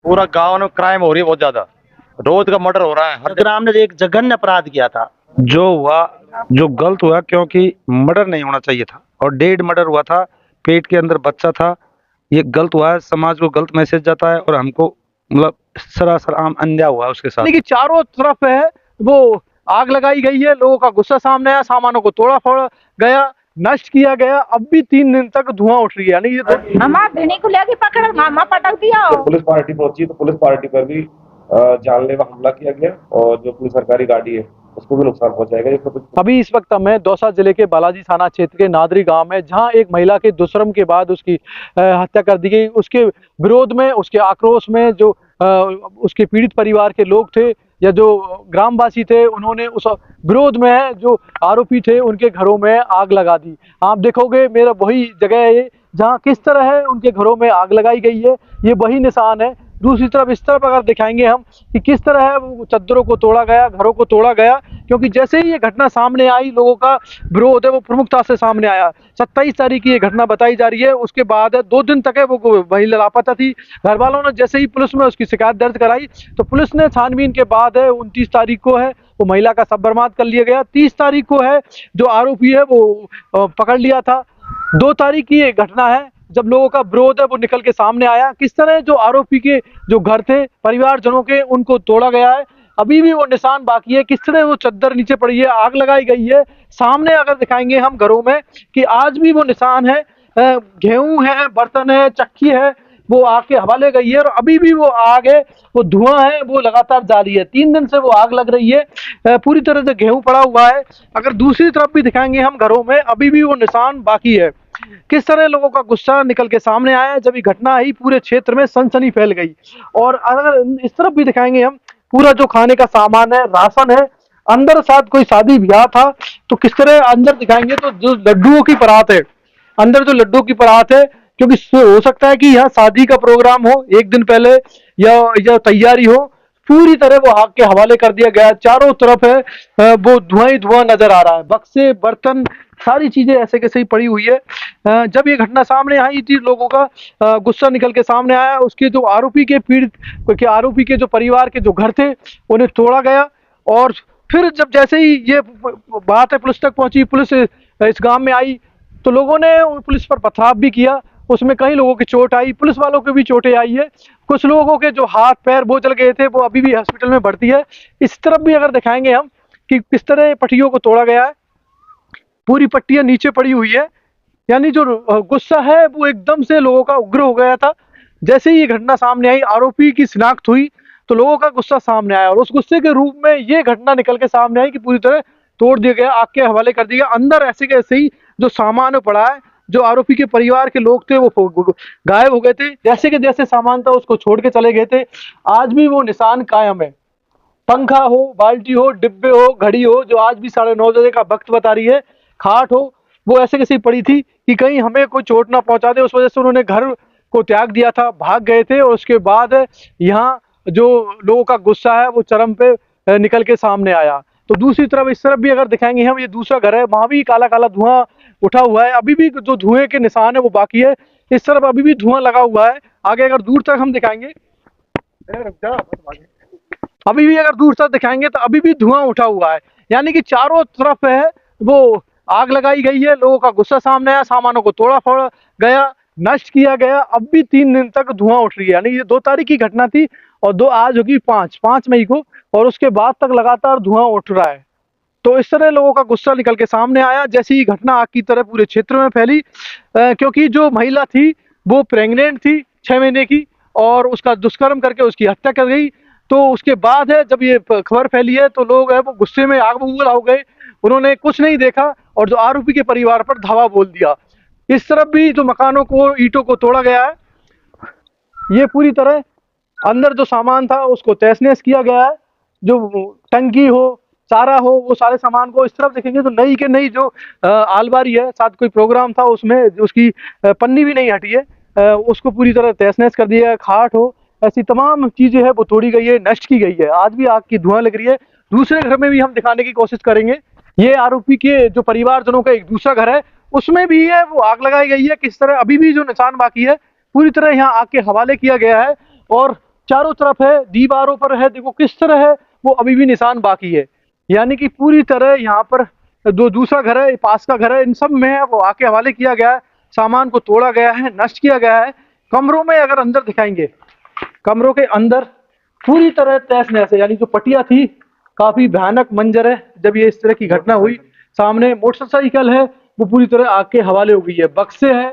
पूरा गांव में क्राइम हो रही है बहुत ज्यादा। रोज का मर्डर हो रहा है हर ग्राम ने एक जघन्य अपराध किया था। जो हुआ, जो गलत हुआ, क्योंकि मर्डर नहीं होना चाहिए था और डेड मर्डर हुआ था, पेट के अंदर बच्चा था। ये गलत हुआ है, समाज को गलत मैसेज जाता है और हमको मतलब सरासर आम अन्याय हुआ है उसके साथ। यानी कि चारों तरफ है वो आग लगाई गई है, लोगों का गुस्सा सामने आया, सामानों को तोड़ा फोड़ा गया, नष्ट किया गया। अब भी 3 दिन तक धुआं उठ रही है। यानी ये तो मामा भिनी को लेके पकड़ मामा पटक दिया। जब पुलिस पार्टी पहुंची तो पुलिस पार्टी पर भी जानलेवा हमला किया गया और जो पूरी सरकारी गाड़ी है उसको भी नुकसान पहुंचाया गया। अभी इस वक्त मैं दौसा जिले के बालाजी थाना क्षेत्र के नादरी गांव में, जहां एक महिला के दुष्कर्म के बाद उसकी हत्या कर दी गई, उसके विरोध में, उसके आक्रोश में जो उसके पीड़ित परिवार के लोग थे या जो ग्रामवासी थे, उन्होंने उस विरोध में जो आरोपी थे उनके घरों में आग लगा दी। आप देखोगे मेरा वही जगह है जहाँ किस तरह है उनके घरों में आग लगाई गई है, ये वही निशान है। दूसरी तरफ इस तरफ अगर दिखाएंगे हम कि किस तरह है वो चद्दरों को तोड़ा गया, घरों को तोड़ा गया, क्योंकि जैसे ही ये घटना सामने आई लोगों का विरोध है वो प्रमुखता से सामने आया। 27 तारीख की ये घटना बताई जा रही है। उसके बाद 2 दिन तक है वो महिला लापता थी। घर वालों ने जैसे ही पुलिस में उसकी शिकायत दर्ज कराई तो पुलिस ने छानबीन के बाद है 29 तारीख को है वो महिला का शव बरामद कर लिया गया। 30 तारीख को है जो आरोपी है वो पकड़ लिया था। 2 तारीख की ये घटना है जब लोगों का विरोध है वो निकल के सामने आया। किस तरह जो आरोपी के जो घर थे परिवारजनों के, उनको तोड़ा गया है। अभी भी वो निशान बाकी है, किस तरह वो चद्दर नीचे पड़ी है, आग लगाई गई है। सामने अगर दिखाएंगे हम घरों में कि आज भी वो निशान है, गेहूं है, बर्तन है, चक्की है, वो आग के हवाले गई है और अभी भी वो आग है, वो धुआं है, वो लगातार जारी है। 3 दिन से वो आग लग रही है, पूरी तरह से गेहूं पड़ा हुआ है। अगर दूसरी तरफ भी दिखाएंगे हम घरों में, अभी भी वो निशान बाकी है। किस तरह लोगों का गुस्सा निकल के सामने आया जब ये घटना आई, पूरे क्षेत्र में सनसनी फैल गई। और अगर इस तरफ भी दिखाएंगे हम, पूरा जो खाने का सामान है, राशन है, अंदर साथ कोई शादी ब्याह था तो किस तरह अंदर दिखाएंगे तो जो लड्डुओं की बारात है, अंदर जो लड्डू की बारात है, क्योंकि हो सकता है कि यहाँ शादी का प्रोग्राम हो एक दिन पहले या तैयारी हो, पूरी तरह वो आग के हवाले कर दिया गया। चारों तरफ है वो धुआं ही धुआं नजर आ रहा है, बक्से, बर्तन, सारी चीजें ऐसे कैसे ही पड़ी हुई है। जब ये घटना सामने आई थी लोगों का गुस्सा निकल के सामने आया। उसके जो आरोपी के पीड़ित के आरोपी के जो परिवार के जो घर थे उन्हें तोड़ा गया। और फिर जब जैसे ही ये बात है पुलिस तक पहुंची, पुलिस इस गांव में आई तो लोगों ने पुलिस पर पथराव भी किया। उसमें कई लोगों की चोट आई, पुलिस वालों की भी चोटें आई है। कुछ लोगों के जो हाथ पैर वो जल गए थे वो अभी भी हॉस्पिटल में भर्ती है। इस तरफ भी अगर दिखाएंगे हम कि किस तरह पट्टियों को तोड़ा गया है, पूरी पट्टियां नीचे पड़ी हुई है। यानी जो गुस्सा है वो एकदम से लोगों का उग्र हो गया था। जैसे ही ये घटना सामने आई, आरोपी की शिनाख्त हुई तो लोगों का गुस्सा सामने आया और उस गुस्से के रूप में ये घटना निकल के सामने आई कि पूरी तरह तोड़ दिया गया, आग के हवाले कर दिया। अंदर ऐसे के ऐसे ही जो सामान पड़ा है, जो आरोपी के परिवार के लोग थे वो गायब हो गए थे। जैसे के जैसे सामान था उसको छोड़ के चले गए थे। आज भी वो निशान कायम है। पंखा हो, बाल्टी हो, डिब्बे हो, घड़ी हो, जो आज भी 9:30 बजे का वक्त बता रही है, खाट हो, वो ऐसे कैसे पड़ी थी कि कहीं हमें कोई चोट ना पहुंचा दे। उस वजह से उन्होंने घर को त्याग दिया था, भाग गए थे। और उसके बाद यहाँ जो लोगों का गुस्सा है वो चरम पे निकल के सामने आया। तो दूसरी तरफ इस तरफ भी अगर दिखाएंगे हम, ये दूसरा घर है, वहां भी काला काला धुआं उठा हुआ है। अभी भी जो धुएं के निशान है वो बाकी है। इस तरफ अभी भी धुआं लगा हुआ है। आगे अगर दूर तक हम दिखाएंगे, अभी भी अगर दूर तक दिखाएंगे तो अभी भी धुआं उठा हुआ है। यानी कि चारों तरफ है वो आग लगाई गई है, लोगों का गुस्सा सामने आया, सामानों को तोड़ा फोड़ा गया, नष्ट किया गया। अब भी 3 दिन तक धुआं उठ रही है। यानी ये 2 तारीख की घटना थी और 2 आज होगी 5 मई को, और उसके बाद तक लगातार धुआं उठ रहा है। तो इस तरह लोगों का गुस्सा निकल के सामने आया। जैसी ही घटना आग की तरह पूरे क्षेत्र में फैली, क्योंकि जो महिला थी वो प्रेग्नेंट थी 6 महीने की और उसका दुष्कर्म करके उसकी हत्या कर गई। तो उसके बाद है जब ये खबर फैली है तो लोग है वो गुस्से में आग बबूला हो गए। उन्होंने कुछ नहीं देखा और जो आरोपी के परिवार पर धावा बोल दिया। इस तरफ भी जो मकानों को, ईंटों को तोड़ा गया है, ये पूरी तरह अंदर जो सामान था उसको तहस नहस किया गया है। जो टंकी हो, चारा हो, वो सारे सामान को इस तरफ देखेंगे तो नई के नई जो आलमारी है, साथ कोई प्रोग्राम था उसमें उसकी पन्नी भी नहीं हटी है, उसको पूरी तरह तहस नहस कर दिया है। खाट हो, ऐसी तमाम चीजें हैं वो तोड़ी गई है, नष्ट की गई है। आज भी आग की धुआं लग रही है। दूसरे घर में भी हम दिखाने की कोशिश करेंगे। ये आरोपी के जो परिवारजनों का एक दूसरा घर है उसमें भी है वो आग लगाई गई है। किस तरह अभी भी जो निशान बाकी है पूरी तरह यहाँ आग के हवाले किया गया है। और चारों तरफ है, दीवारों पर है, देखो किस तरह है, वो अभी भी निशान बाकी है। यानी कि पूरी तरह यहाँ पर जो दूसरा घर है, पास का घर है, इन सब में है वो आके हवाले किया गया है, सामान को तोड़ा गया है, नष्ट किया गया है। कमरों में अगर अंदर दिखाएंगे, कमरों के अंदर पूरी तरह तहस नहस है, यानी जो पटिया थी, काफी भयानक मंजर है जब ये इस तरह की घटना हुई। सामने मोटरसाइकिल है, वो पूरी तरह आग के हवाले हो गई है। बक्से है,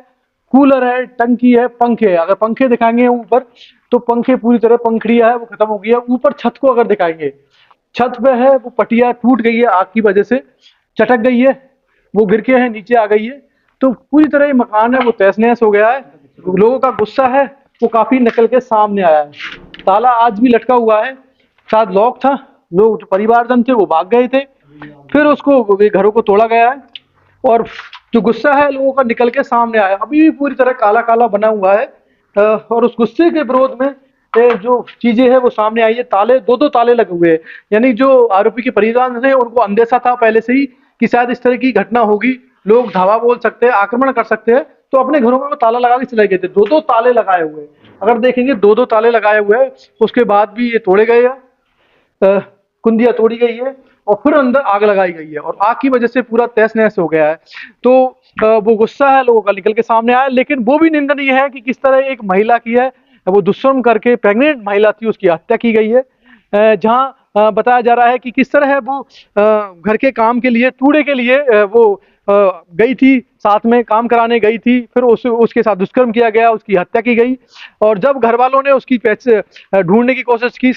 कूलर है, टंकी है, पंखे है। अगर पंखे दिखाएंगे ऊपर तो पंखे पूरी तरह पंखड़िया है, वो खत्म हो गई है। ऊपर छत को अगर दिखाएंगे, छत पे है वो पटिया टूट गई है, आग की वजह से चटक गई है, वो गिर के है नीचे आ गई है। तो पूरी तरह ये मकान है वो तहस नहस हो गया है। लोगों का गुस्सा है वो काफी निकल के सामने आया है। ताला आज भी लटका हुआ है, शायद लॉक था, लोग जो परिवारजन थे वो भाग गए थे, फिर उसको घरों को तोड़ा गया है और जो गुस्सा है लोगों का निकल के सामने आया। अभी भी पूरी तरह काला काला बना हुआ है और उस गुस्से के विरोध में जो चीजें हैं वो सामने आई है। ताले, दो ताले लगे हुए हैं, यानी जो आरोपी के परिजन थे उनको अंदेशा था पहले से ही कि शायद इस तरह की घटना होगी, लोग धावा बोल सकते हैं, आक्रमण कर सकते हैं, तो अपने घरों में वो ताला लगा के चले गए थे। दो ताले लगाए हुए हैं, अगर देखेंगे दो ताले लगाए हुए हैं, उसके बाद भी ये तोड़े गए हैं, कुंदियां तोड़ी गई है और फिर अंदर आग लगाई गई है और आग की वजह से पूरा तहस नहस हो गया है। तो वो गुस्सा है लोगों का निकल के सामने आया, लेकिन वो भी निंदनीय है कि किस तरह एक महिला की है वो दुष्कर्म करके, प्रेग्नेंट महिला थी, उसकी हत्या की गई है। जहां बताया जा रहा है कि किस तरह है वो घर के काम के लिए, तूड़े के लिए वो गई थी, साथ में काम कराने गई थी, फिर उसके साथ दुष्कर्म किया गया, उसकी हत्या की गई। और जब घर वालों ने उसकी पैसे ढूंढने की कोशिश की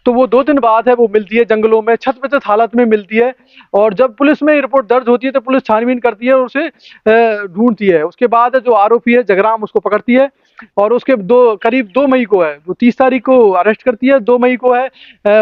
तो वो 2 दिन बाद है वो मिलती है जंगलों में, छत हालत में मिलती है। और जब पुलिस में रिपोर्ट दर्ज होती है तो पुलिस छानबीन करती है और उसे ढूंढती है। उसके बाद जो आरोपी है जगराम, उसको पकड़ती है और उसके करीब 2 मई को है, वो 30 तारीख को अरेस्ट करती है, 2 मई को है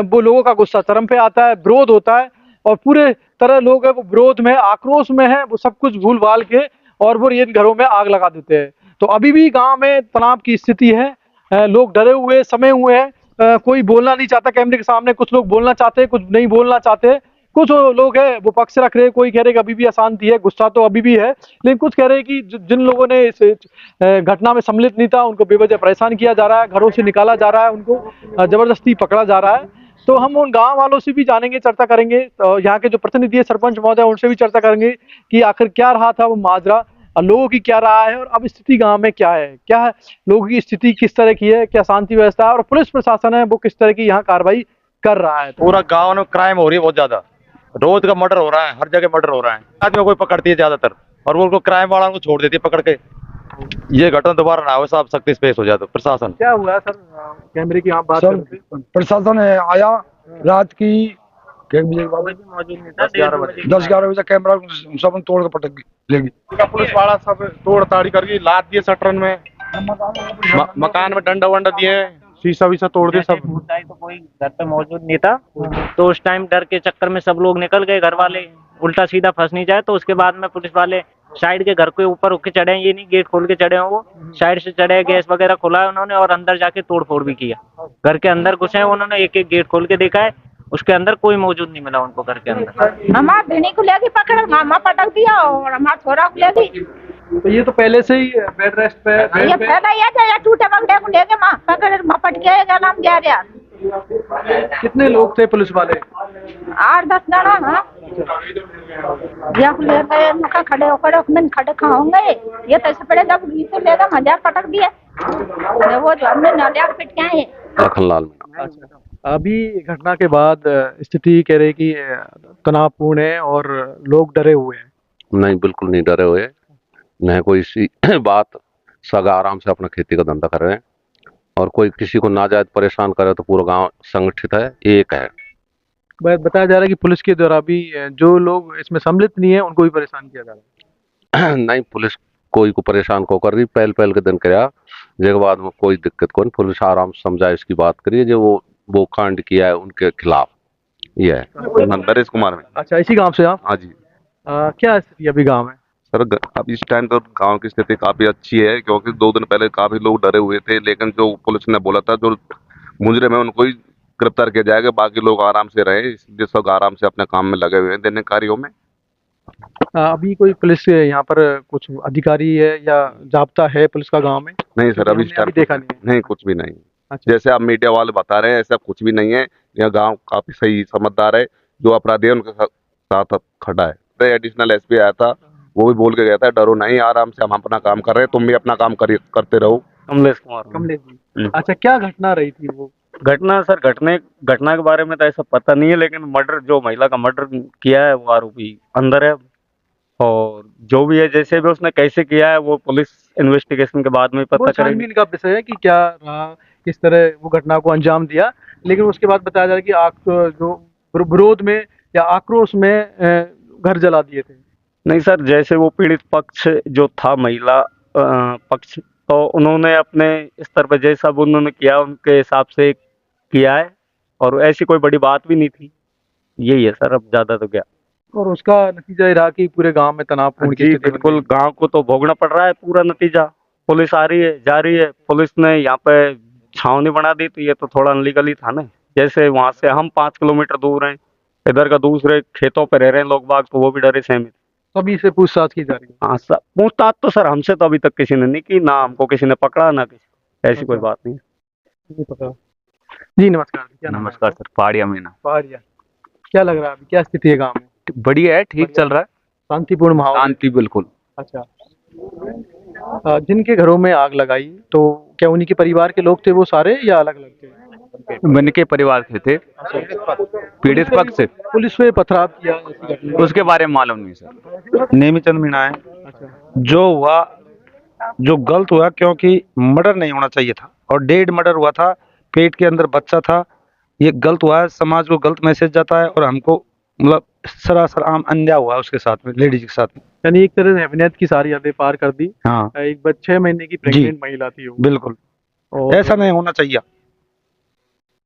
वो लोगों का गुस्सा चरम पे आता है, विरोध होता है और पूरे तरह लोग है वो विरोध में, आक्रोश में है, वो सब कुछ भूल भाल के और वो इन घरों में आग लगा देते हैं। तो अभी भी गांव में तनाव की स्थिति है, लोग डरे हुए, समे हुए हैं, कोई बोलना नहीं चाहता कैमरे के सामने, कुछ लोग बोलना चाहते हैं, कुछ नहीं बोलना चाहते। कुछ लोग हैं वो पक्ष रख रहे हैं, कोई कह रहे कि अभी भी अशांति है, गुस्सा तो अभी भी है, लेकिन कुछ कह रहे हैं कि जिन लोगों ने इस घटना में सम्मिलित नहीं था उनको बेवजह परेशान किया जा रहा है, घरों से निकाला जा रहा है, उनको जबरदस्ती पकड़ा जा रहा है। तो हम उन गांव वालों से भी जानेंगे, चर्चा करेंगे, तो यहाँ के जो प्रतिनिधि है, सरपंच महोदय, उनसे भी चर्चा करेंगे कि आखिर क्या रहा था वो माजरा और लोगों की क्या रहा है और अब स्थिति गांव में क्या है, लोगों की स्थिति किस तरह की है, क्या शांति व्यवस्था है और पुलिस प्रशासन है वो किस तरह की यहाँ कार्रवाई कर रहा है। पूरा गांव में क्राइम हो रही है बहुत ज्यादा, रोज का मर्डर हो रहा है, हर जगह मर्डर हो रहा है। आदमी कोई पकड़ती है ज्यादातर और वो उनको क्राइम वाला को छोड़ देती है पकड़ के। ये घटना दोबारा ना हो, साहब सख्ती से पेश हो जाए तो प्रशासन। क्या हुआ है सर, कैमरे की आप बात सर, करते हैं? प्रशासन आया रात की 10-11 बजे, कैमरा सब तोड़ के पटक लेगी। पुलिस वाला सब तोड़ ताड़ी करके लाद दिए शटरन में, मकान में डंडा वंडा दिए, शीशा वीशा तोड़ दिए सब। तो कोई घर पे मौजूद नहीं था, तो उस टाइम डर के चक्कर में सब लोग निकल गए, घर वाले उल्टा सीधा फंस नहीं जाए। तो उसके बाद में पुलिस वाले साइड के घर के ऊपर उठ के चढ़े हैं, ये नहीं गेट खोल के चढ़े हैं, वो साइड से चढ़े, गैस वगैरह खोला है उन्होंने और अंदर जाके तोड़ फोड़ भी किया। घर के अंदर घुसे हैं उन्होंने, एक एक गेट खोल के देखा है, उसके अंदर कोई मौजूद नहीं मिला उनको घर के अंदर। हमारा भिनी को लेके पकड़ मामा पटक दिया और हमारा छोरा को लेके। तो ये तो पहले से ही बेड रेस्ट पे, ये पहला ये टूटे बगड़े को लेके माँ पकड़ मपट के नाम दिया गया। कितने लोग थे पुलिस वाले? 8-10 जना। हाँ, या ले गए, मका खड़े होकर मैंने खड़े खाऊंगे, ये तो पड़े जब तो लेगा मजा पटक दिया, वो जो हमने नालिया पिट के आए। लखनलाल। अभी घटना के बाद स्थिति कह रही कि तनावपूर्ण है और लोग डरे हुए हैं। नहीं, बिल्कुल नहीं डरे हुए, न कोई सी बात, सब आराम से अपना खेती का धंधा कर रहे हैं और कोई किसी को नाजायज परेशान करे तो पूरा गांव संगठित है, एक है। बताया जा रहा है कि पुलिस के द्वारा भी जो लोग इसमें सम्मिलित नहीं है उनको भी परेशान किया जा रहा है। नहीं, पुलिस कोई को परेशान को कर रही, पहल के दिन कराया, जिसके बाद में कोई दिक्कत को नहीं, पुलिस आराम से समझाए इसकी बात करिए जो वो कांड किया है उनके खिलाफ। ये है नरेश कुमार में। अच्छा, इसी गांव से आप? हाँ जी। क्या स्थिति अभी गांव में? सर अब इस टाइम तो गांव की स्थिति काफी अच्छी है, क्योंकि 2 दिन पहले काफी लोग डरे हुए थे, लेकिन जो पुलिस ने बोला था जो मुजरिम है उनको ही गिरफ्तार किया जाएगा, बाकी लोग आराम से रहे, इसलिए सब आराम से अपने काम में लगे हुए हैं दैनिक कार्यों में। अभी कोई पुलिस यहाँ पर कुछ अधिकारी है या जाब्ता है पुलिस का गांव में? नहीं सर, अभी इस टाइम देखा नहीं, नहीं, कुछ भी नहीं। अच्छा। जैसे आप मीडिया वाले बता रहे हैं ऐसा कुछ भी नहीं है। यह गांव काफी सही समझदार है, जो अपराधी है उनके साथ खड़ा है। एडिशनल एसपी आया था, वो भी बोल के गया था डरो नहीं, आराम से हम अपना काम कर रहे हैं, तुम भी अपना काम करते रहो। कमलेश कुमार। कमलेश जी, अच्छा क्या घटना रही थी वो? घटना सर, घटना के बारे में तो ऐसा पता नहीं है, लेकिन मर्डर, जो महिला का मर्डर किया है वो आरोपी अंदर है, और जो भी है जैसे भी उसने कैसे किया है वो पुलिस इन्वेस्टिगेशन के बाद में वो पता करेगी। छानबीन का विषय है कि क्या रहा, किस तरह वो घटना को अंजाम दिया, लेकिन उसके बाद बताया जा रहा है कि जो विरोध में या आक्रोश में घर जला दिए थे। नहीं सर, जैसे वो पीड़ित पक्ष जो था, महिला पक्ष, तो उन्होंने अपने स्तर पर जैसा भी उन्होंने किया उनके हिसाब से किया है, और ऐसी कोई बड़ी बात भी नहीं थी। यही है सर, अब ज्यादा तो क्या। और उसका नतीजा ये रहा कि पूरे गांव में तनावपूर्ण की जी स्थिति बन बिल्कुल, गई। गांव को तो भोगना पड़ रहा है पूरा नतीजा। पुलिस आ रही है, जा रही है, पुलिस ने यहाँ पे छावनी बना दी, तो ये तो थोड़ा अनलीगल ही था ना। जैसे वहां से हम 5 किलोमीटर दूर हैं, इधर का दूसरे खेतों पे रह रहे हैं लोग बाग, तो वो भी डरे सहमे। सभी से पूछताछ की जा रही है। हाँ सर, पूछताछ तो सर हमसे तो अभी तक किसी ने नहीं की, ना हमको किसी ने पकड़ा, ना किसी, ऐसी कोई बात नहीं। नहीं पता। जी नमस्कार, क्या नाम है नमस्कार आपका? सर, पहाड़िया मीना। पहाड़िया। क्या लग रहा है अभी, क्या स्थिति है गांव में? बढ़िया है, ठीक चल रहा है, शांतिपूर्ण माहौल है? शांति बिल्कुल। अच्छा। जिनके घरों में आग लगाई, तो क्या उन्हीं के परिवार के लोग थे वो सारे, या अलग अलग थे? मन के परिवार के थे, पीड़ित पक्ष से। पुलिस पे पथराव किया ऐसी घटना? उसके बारे में मालूम नहीं सर। नेमीचंद मीणा है। अच्छा। जो हुआ, जो गलत हुआ, क्योंकि मर्डर नहीं होना चाहिए था और डेड मर्डर हुआ था, पेट के अंदर बच्चा था। ये गलत हुआ है, समाज को गलत मैसेज जाता है और हमको मतलब सरासर आम अन्याय हुआ है उसके साथ में, लेडीज के साथ में। यानी एक तरह से हैवानियत की सारी हदें पार कर दी। हाँ 6 महीने की प्रेग्नेंट महिला थी वो। बिल्कुल, और ऐसा नहीं होना चाहिए।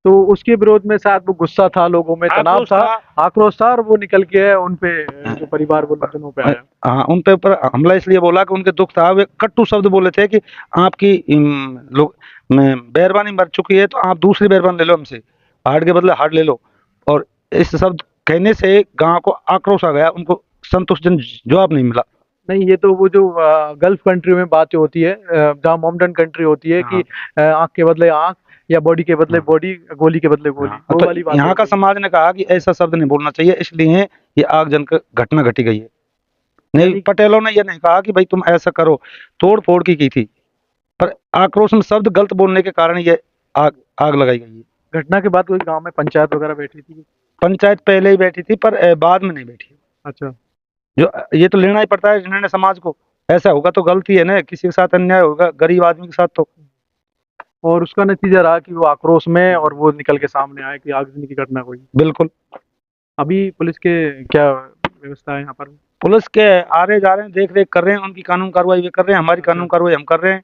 तो उसके विरोध में शायद वो गुस्सा था, लोगों में तनाव आक्रोश था, था। आक्रोश था, और वो निकल के उन पे जो परिवार वालों पे आया। हाँ, उन पे ऊपर हमला इसलिए बोला कि उनके दुख था, वे कट्टू शब्द बोले थे कि आपकी लोग मेहरबानी मर चुकी है, तो आप दूसरी मेहरबानी ले लो हमसे, हार्ट के बदले हार्ट ले लो। और इस शब्द कहने से गांव को आक्रोश आ गया, उनको संतुष्टजनक जवाब नहीं मिला। नहीं, ये तो वो जो गल्फ कंट्री में बातें होती है, जहाँ मॉडर्न कंट्री होती है कि आंख के बदले आंख, या बॉडी के बदले बॉडी, गोली के बदले गोली, वो तो वाली बात यहाँ का होती है। समाज ने कहा कि ऐसा शब्द नहीं बोलना चाहिए, इसलिए ये आगजन का घटना घटी गई है। नहीं, पटेलों ने ये नहीं कहा कि भाई तुम ऐसा करो, तोड़ फोड़ की थी, पर आक्रोश में शब्द गलत बोलने के कारण ये आग लगाई गई है। घटना के बाद कोई गांव में पंचायत वगैरह बैठी थी? पंचायत पहले ही बैठी थी, पर बाद में नहीं बैठी। अच्छा। जो ये तो लेना ही पड़ता है निर्णय समाज को, ऐसा होगा तो गलती है ना, किसी के साथ अन्याय होगा, गरीब आदमी के साथ तो। और उसका नतीजा रहा कि वो आक्रोश में, और वो निकल के सामने आए कि आगजनी की घटना हुई। बिल्कुल। अभी पुलिस के क्या व्यवस्था है यहाँ पर? पुलिस के आ रहे जा रहे हैं, देख रेख कर रहे हैं, उनकी कानून कार्रवाई वे कर रहे हैं, हमारी कानून कार्रवाई हम कर रहे हैं।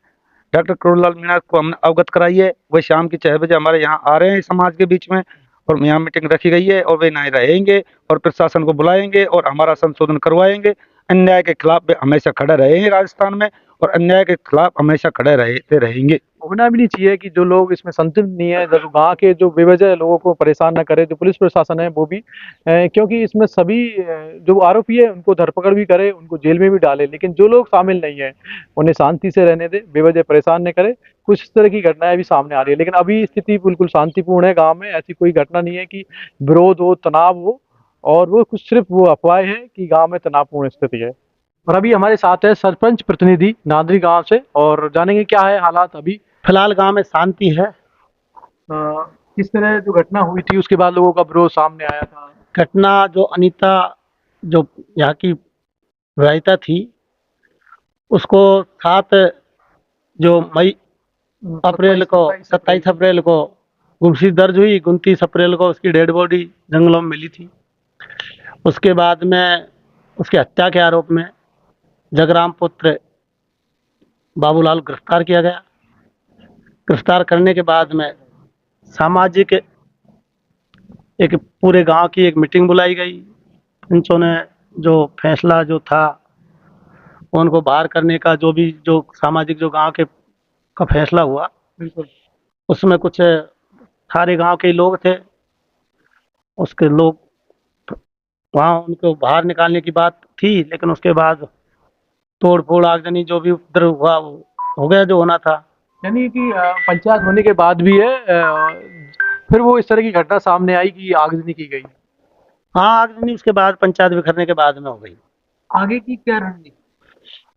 डॉक्टर करोड़लाल मीणा को हमने अवगत कराई है, वह शाम की 6 बजे हमारे यहाँ आ रहे हैं समाज के बीच में, और यहाँ मीटिंग रखी गई है, और वे यहाँ रहेंगे और प्रशासन को बुलाएंगे और हमारा संशोधन करवाएंगे। अन्याय के खिलाफ वे हमेशा खड़े रहे हैं राजस्थान में, और अन्याय के खिलाफ हमेशा खड़े रहते रहेंगे। होना भी नहीं चाहिए कि जो लोग इसमें संतुष्ट नहीं है, जो गांव के जो बेवजह लोगों को परेशान न करे, जो पुलिस प्रशासन है वो भी, क्योंकि इसमें सभी जो आरोपी है उनको धरपकड़ भी करे, उनको जेल में भी डाले, लेकिन जो लोग शामिल नहीं है उन्हें शांति से रहने दे, बेवजह परेशान न करे। कुछ इस तरह की घटनाएं भी सामने आ रही है, लेकिन अभी स्थिति बिल्कुल शांतिपूर्ण है गाँव में। ऐसी कोई घटना नहीं है कि विरोध हो, तनाव हो, और वो कुछ सिर्फ वो अफवाह है कि गाँव में तनावपूर्ण स्थिति है। और अभी हमारे साथ है सरपंच प्रतिनिधि नादरी गांव से, और जानेंगे क्या है हालात अभी। फिलहाल गांव में शांति है। किस तरह जो घटना हुई थी उसके बाद लोगों का विरोध सामने आया था? घटना जो अनीता, जो यहाँ की विवाहिता थी, उसको 7 जो मई अप्रैल को 27 अप्रैल को गुमशुदगी दर्ज हुई। 29 अप्रैल को उसकी डेड बॉडी जंगलों में मिली थी। उसके बाद में उसकी हत्या के आरोप में जगराम पुत्र बाबूलाल गिरफ्तार किया गया। गिरफ्तार करने के बाद में सामाजिक एक पूरे गांव की एक मीटिंग बुलाई गई। पंचों ने जो फैसला जो था उनको बाहर करने का, जो भी जो सामाजिक जो गांव के का फैसला हुआ, बिल्कुल, उसमें कुछ सारे गांव के लोग थे, उसके लोग वहाँ उनको बाहर निकालने की बात थी, लेकिन उसके बाद तोड़ फोड़ आगजनी जो भी उपद्रव हुआ वो हो गया जो होना था। यानी कि पंचायत होने के बाद भी है फिर वो इस तरह की घटना सामने आई कि आगजनी की गई। हाँ, आगजनी उसके बाद पंचायत बिखरने के बाद में हो गई। आगे की क्या रणनीति?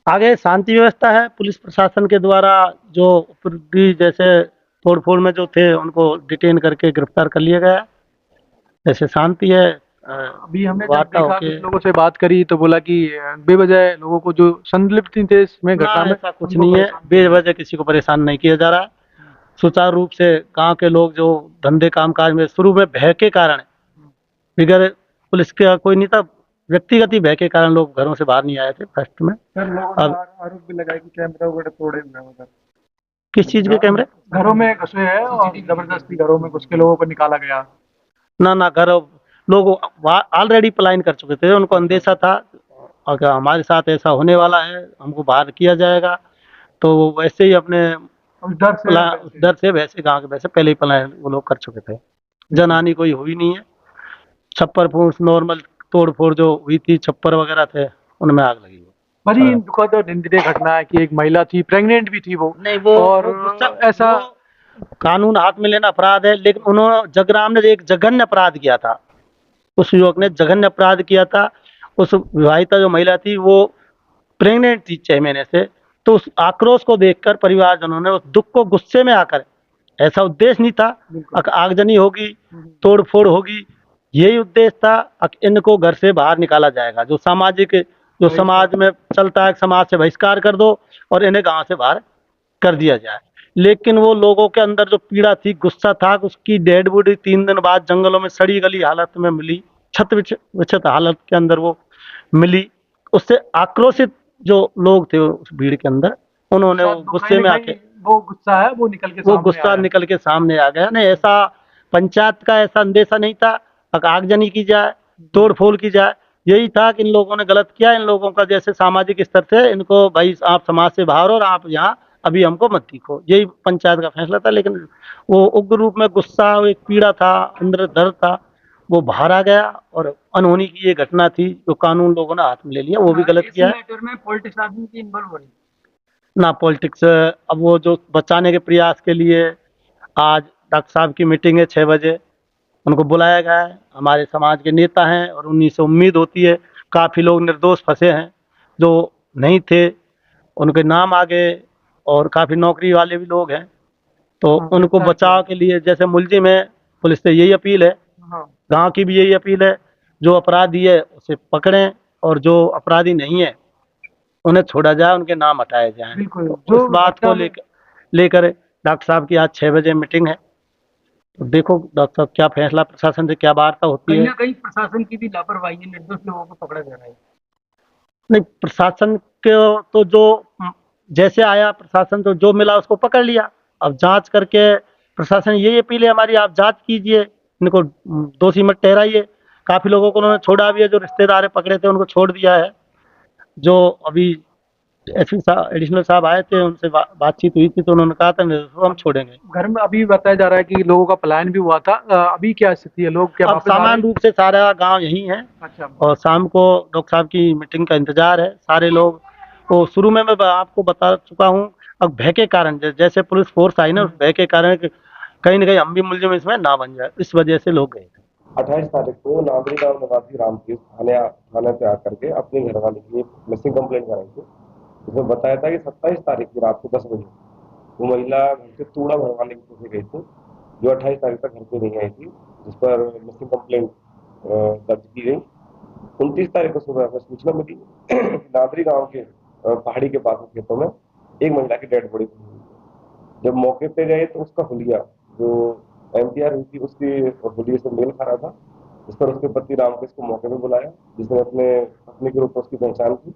आगे शांति व्यवस्था है, पुलिस प्रशासन के द्वारा जो उपद्रवी जैसे तोड़फोड़ में जो थे उनको डिटेन करके गिरफ्तार कर लिया गया। जैसे शांति है। अभी हमने जब वार्ता देखा होके कुछ लोगों से बात करी तो बोला कि बेवजह लोगों को जो संलिप्त थे इसमें ना, घटना में ऐसा कुछ नहीं है। बेवजह किसी को परेशान नहीं किया जा रहा है। सुचारू रूप से गांव के लोग जो धंधे कामकाज में शुरू में भय के कारण, बिगैर पुलिस का कोई नहीं था, व्यक्तिगत ही भय के कारण लोग घरों से बाहर नहीं आए थे फर्स्ट में। अब आरोप भी लगाया कि कैमरा वगैरह तोड़े हुए हैं उधर। किस चीज के कैमरे? घरों में घुसे हैं और जबरदस्ती घरों में घुस के लोगों को निकाला गया। ना घर लोग ऑलरेडी पलायन कर चुके थे, उनको अंदेशा था और हमारे साथ ऐसा होने वाला है, हमको बाहर किया जाएगा, तो वो वैसे ही अपने डर से वैसे गांव के वैसे पहले ही पलायन वो लोग कर चुके थे। जनहानि कोई हुई नहीं है। छप्पर फूस नॉर्मल तोड़ फोड़ जो हुई थी, छप्पर वगैरह थे, उनमें आग लगी। बड़ी दुखद और निंदनीय घटना है कि एक महिला थी, प्रेग्नेंट भी थी वो। नहीं, वो और ऐसा कानून हाथ में लेना अपराध है, लेकिन उन्होंने जगराम ने एक जघन्य अपराध किया था। उस युवक ने जघन्य अपराध किया था। उस विवाहिता जो महिला थी वो प्रेग्नेंट थी 6 महीने से, तो उस आक्रोश को देखकर परिवारजनों ने उस दुख को गुस्से में आकर, ऐसा उद्देश्य नहीं था आगजनी होगी, तोड़ फोड़ होगी, यही उद्देश्य था इनको घर से बाहर निकाला जाएगा। जो सामाजिक जो समाज में चलता है, समाज से बहिष्कार कर दो और इन्हें गांव से बाहर कर दिया जाए। लेकिन वो लोगों के अंदर जो पीड़ा थी, गुस्सा था, उसकी डेड बॉडी 3 दिन बाद जंगलों में सड़ी गली हालत में मिली, छत विक्षत हालत के अंदर वो मिली। उससे आक्रोशित जो लोग थे उस भीड़ के अंदर, उन्होंने वो गुस्से में आके वो गुस्सा है वो निकल के वो गुस्सा निकल के सामने आ गया। नहीं, ऐसा पंचायत का ऐसा अंदेशा नहीं था आगजनी की जाए, तोड़ फोड़ की जाए। यही था कि इन लोगों ने गलत किया, इन लोगों का जैसे सामाजिक स्तर से इनको भाई आप समाज से बाहर और आप यहाँ अभी हमको मत दिखो, यही पंचायत का फैसला था। लेकिन वो उग्र रूप में गुस्सा, एक पीड़ा था, अंदर दर्द था, वो बाहर आ गया और अनहोनी की ये घटना थी जो कानून लोगों ने हाथ में ले लिया, वो भी गलत किया है। मैटर में पॉलिटिक्स आदमी की इन्वॉल्व हो रही ना पॉलिटिक्स, अब वो जो बचाने के प्रयास के लिए आज डॉक्टर साहब की मीटिंग है 6 बजे, उनको बुलाया गया है। हमारे समाज के नेता हैं और उन्हीं से उम्मीद होती है। काफ़ी लोग निर्दोष फंसे हैं जो नहीं थे, उनके नाम आ गए, और काफ़ी नौकरी वाले भी लोग हैं, तो उनको बचाव के लिए जैसे मुलजिम है, पुलिस से यही अपील है, गांव की भी यही अपील है, जो अपराधी है उसे पकड़ें और जो अपराधी नहीं है उन्हें छोड़ा जाए, उनके नाम हटाए जाएं। तो इस बात को लेकर डॉक्टर साहब की आज 6 बजे मीटिंग है। तो देखो डॉक्टर साहब क्या फैसला, प्रशासन से क्या वार्ता होती है। कहीं प्रशासन की भी लापरवाही है, निर्दोष लोगों को पकड़ा जा रहा है। नहीं, प्रशासन के तो जो जैसे आया प्रशासन, तो जो मिला उसको पकड़ लिया। अब जांच करके प्रशासन यही अपील है हमारी, आप जांच कीजिए, इनको दोषी मत ठहराइए। काफ़ी लोगों को उन्होंने छोड़ा भी है, जो रिश्तेदार पकड़े थे उनको छोड़ दिया है। जो अभी एसपी साहब, एडिशनल साहब आए थे, उनसे बातचीत हुई थी, तो उन्होंने कहा था हम छोड़ेंगे। घर में अभी बताया जा रहा है कि लोगों का पलायन भी हुआ था। अभी क्या स्थिति है, लोग क्या अब वापस आ रहे सामान्य हैं? रूप से सारा गांव यही है। अच्छा। और शाम को डॉक्टर साहब की मीटिंग का इंतजार है। सारे लोग तो शुरू में मैं आपको बता चुका हूँ, अब भय के कारण जैसे पुलिस फोर्स आई ना, उस भय के कारण कहीं ना कहीं हम भी मुलजिम इसमें ना बन जाए, इस वजह से लोग गए थे। 28 तारीख को नादरी गांव निवासी रामकेश थाने पे आकर के अपने घर वाले की मिसिंग कंप्लेंट कराई थी। उसमें बताया था कि 27 तारीख की रात को 10 बजे वो महिला घर से चूड़ा भरवाने की कोशिश गई थी, जो 28 तारीख तक घर पे नहीं आई थी, जिस पर मिसिंग कंप्लेंट दर्ज की गई। 29 तारीख को सुबह हमें सूचना मिली नादरी गांव के पहाड़ी के पास खेतों में एक महिला की डेड बॉडी मिली हुई। जब मौके पे गए तो उसका हुलिया जो एमपीआर हुई थी उसकी हुलिये से मेल खा रहा था। इस पर उसके पति रामकेश को मौके पे बुलाया, जिसने अपने पत्नी के रूप में उसकी पहचान की,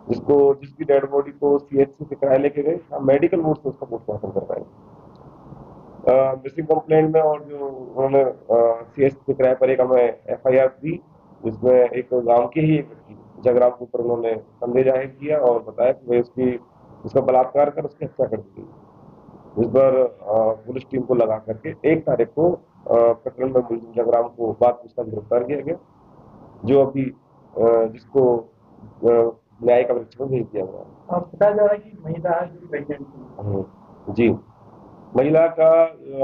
जिसकी डेड बॉडी को सीएचसी से किराए लेके गए, मेडिकल बोर्ड से उसका पोस्टमार्टम करवाया। मिसिंग कंप्लेंट में और जो उन्होंने सीएचसी के किराए पर एक हमें एफआईआर दी, जिसमें एक गांव की ही एक व्यक्ति जगराम के ऊपर उन्होंने संदेह जाहिर किया और बताया कि वह उसका बलात्कार कर उसकी हत्या कर दी गई। इस पर पुलिस टीम को लगा करके 1 तारीख को प्रकरण में मुलजिम जगराम को बाद पूछताछ गिरफ्तार किया गया, जो अभी जिसको न्यायिक परीक्षा में भेज दिया गया। बताया जा रहा है कि महिला जी, महिला का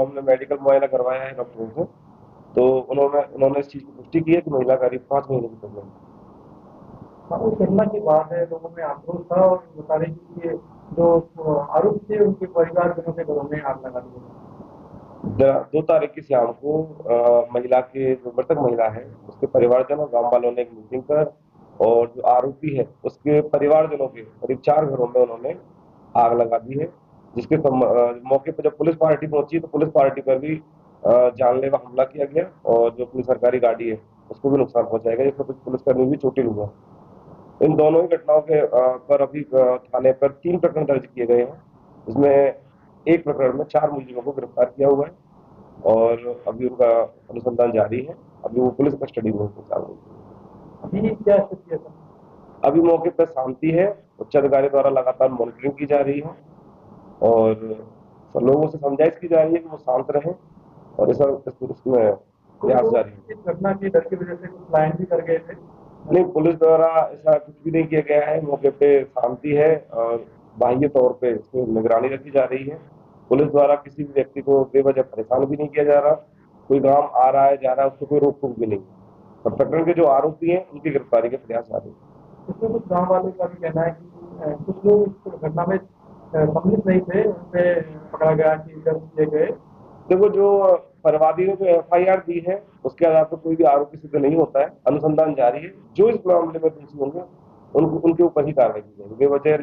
हमने मेडिकल मुआयना करवाया है डॉक्टरों से, तो उन्होंने इस चीज़ की पुष्टि की है कि महिला करीब 5 महीने की प्रेग्नेंट है। उस घटना के बाद लोगों में आक्रोश था और बता रहे कि ये जो आरोप थे उनके परिवारजनों के घरों में आग लगा दी। 2 तारीख की शाम को महिला के जो मृतक महिला है उसके परिवारजन और गांव वालों ने एक मीटिंग कर और जो आरोपी है उसके परिवारजनों के करीब 4 घरों में उन्होंने आग लगा दी है, जिसके मौके पर जब पुलिस पार्टी पहुंची तो पुलिस पार्टी पर भी जानलेवा हमला किया गया और जो अपनी सरकारी गाड़ी है उसको भी नुकसान पहुंचाया गया, जिसमें कुछ पुलिसकर्मी भी चोटिल हुआ। इन दोनों ही घटनाओं के पर अभी थाने पर 3 प्रकरण दर्ज किए गए हैं, जिसमें एक प्रकरण में 4 मुलजिमों को गिरफ्तार किया हुआ है और अभी उनका अनुसंधान जारी है। अभी वो पुलिस कस्टडी में है। अभी क्या स्थिति है सर? अभी मौके पर शांति है, उच्च अधिकारी द्वारा लगातार मॉनिटरिंग की जा रही है और लोगों से समझाइश की जा रही है कि वो शांत रहें और इसमें प्रयास जारी है। इस घटना की डर की वजह से कुछ प्लान भी कर गए थे? नहीं, पुलिस द्वारा ऐसा कुछ भी नहीं किया गया है, मौके पे शांति है और बाह्य तौर पे इस पे निगरानी रखी जा रही है। पुलिस द्वारा किसी भी व्यक्ति को बेवजह परेशान भी नहीं किया जा रहा, कोई गांव आ रहा है जा रहा है उसको कोई रोक टोक भी नहीं। और प्रकरण के जो आरोपी हैं उनकी गिरफ्तारी के प्रयास जारी है। इसमें कुछ गांव वालों का भी कहना है कि कुछ लोग इस घटना में सम्मिलित नहीं थे, उनपे पकड़ा गया कि जब किए गए। देखो, जो परिवादी ने जो FIR दी है उसके आधार पर कोई भी आरोपी सिद्ध नहीं होता है, अनुसंधान जारी है। जो इस मामले में दोषी होंगे उनके ऊपर ही कार्रवाई की जाएगी, बेवजह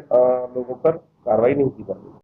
लोगों पर कार्रवाई नहीं की जाएगी।